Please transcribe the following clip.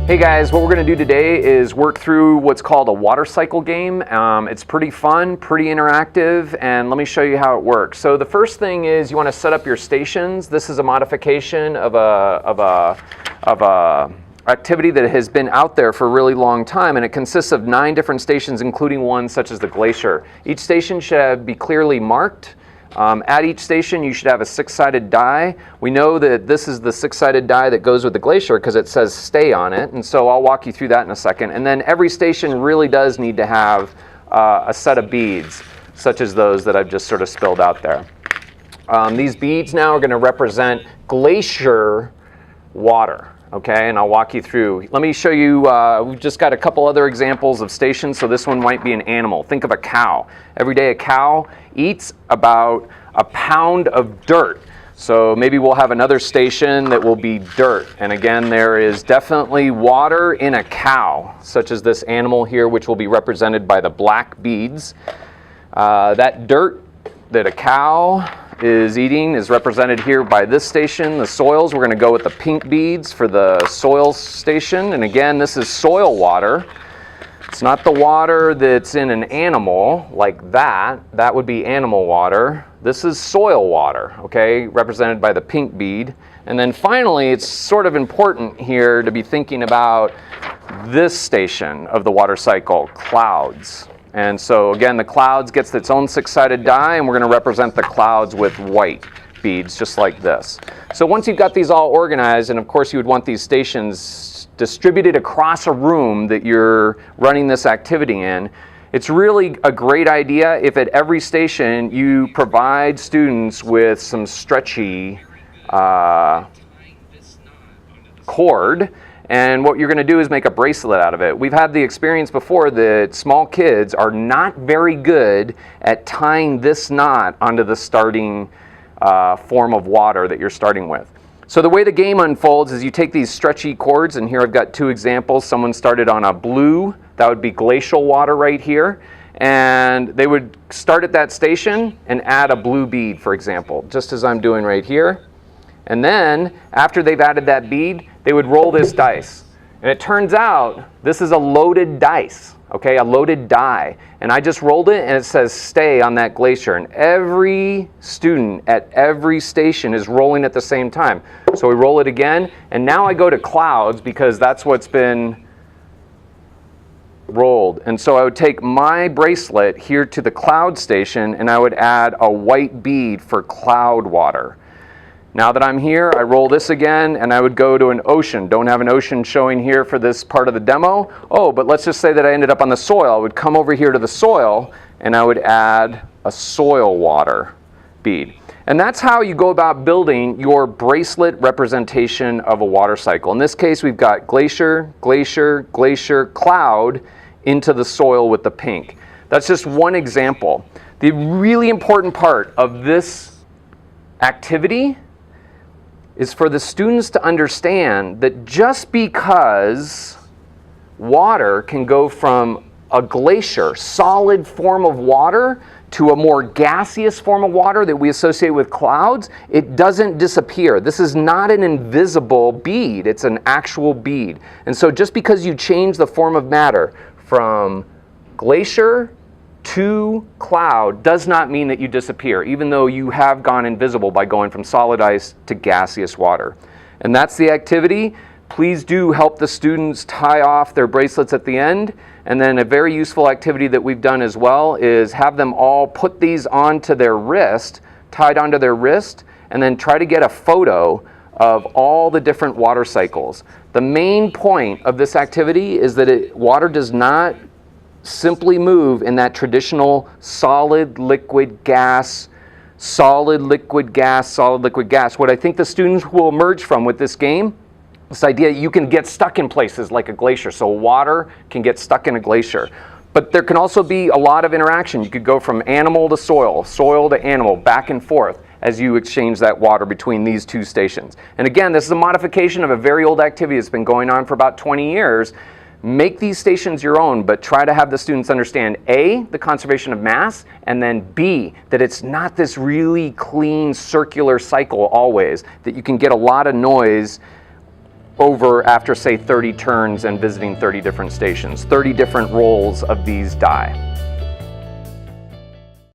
Hey guys, what we're going to do today is work through what's called a water cycle game. It's pretty fun, pretty interactive, and let me show you how it works. So the first thing is you want to set up your stations. This is a modification of a activity that has been out there for a really long time, and it consists of 9 different stations, including one such as the glacier. Each station should be clearly marked. At each station you should have a 6-sided die. We know that this is the 6-sided die that goes with the glacier because it says stay on it, and so I'll walk you through that in a second. And then every station really does need to have a set of beads, such as those that I've just sort of spilled out there. These beads now are going to represent glacier water. Okay, and I'll walk you through. Let me show you, we've just got a couple other examples of stations, so this one might be an animal. Think of a cow. Every day a cow eats about a pound of dirt. So maybe we'll have another station that will be dirt. And again, there is definitely water in a cow, such as this animal here, which will be represented by the black beads. That dirt that a cow is eating is represented here by this station, the soils. We're going to go with the pink beads for the soil station. And again, this is soil water. It's not the water that's in an animal like that. That would be animal water. This is soil water, okay, represented by the pink bead. And then finally, it's sort of important here to be thinking about this station of the water cycle, clouds. And so again, the clouds gets its own 6-sided die, and we're going to represent the clouds with white beads, just like this. So once you've got these all organized, and of course you would want these stations distributed across a room that you're running this activity in, it's really a great idea if at every station you provide students with some stretchy cord. And what you're going to do is make a bracelet out of it. We've had the experience before that small kids are not very good at tying this knot onto the starting form of water that you're starting with. So the way the game unfolds is you take these stretchy cords, and here I've got 2 examples. Someone started on a blue, that would be glacial water right here, and they would start at that station and add a blue bead, for example, just as I'm doing right here. And then, after they've added that bead, they would roll this dice. And it turns out, this is a loaded dice, okay, a loaded die. And I just rolled it, and it says stay on that glacier. And every student at every station is rolling at the same time. So we roll it again, and now I go to clouds because that's what's been rolled. And so I would take my bracelet here to the cloud station, and I would add a white bead for cloud water. Now that I'm here, I roll this again, and I would go to an ocean. Don't have an ocean showing here for this part of the demo. Oh, but let's just say that I ended up on the soil. I would come over here to the soil, and I would add a soil water bead. And that's how you go about building your bracelet representation of a water cycle. In this case, we've got glacier, glacier, glacier, cloud into the soil with the pink. That's just one example. The really important part of this activity is for the students to understand that just because water can go from a glacier, solid form of water, to a more gaseous form of water that we associate with clouds, it doesn't disappear. This is not an invisible bead, it's an actual bead. And so just because you change the form of matter from glacier to cloud does not mean that you disappear, even though you have gone invisible by going from solid ice to gaseous water. And that's the activity. Please do help the students tie off their bracelets at the end. And then a very useful activity that we've done as well is have them all put these onto their wrist, tied onto their wrist, and then try to get a photo of all the different water cycles. The main point of this activity is that water does not simply move in that traditional solid, liquid, gas, solid, liquid, gas, solid, liquid, gas. What I think the students will emerge from with this game, this idea you can get stuck in places like a glacier. So water can get stuck in a glacier. But there can also be a lot of interaction. You could go from animal to soil, soil to animal, back and forth as you exchange that water between these 2 stations. And again, this is a modification of a very old activity that's been going on for about 20 years. Make these stations your own, but try to have the students understand A, the conservation of mass, and then B, that it's not this really clean circular cycle always, that you can get a lot of noise over after say 30 turns and visiting 30 different stations, 30 different rolls of these die.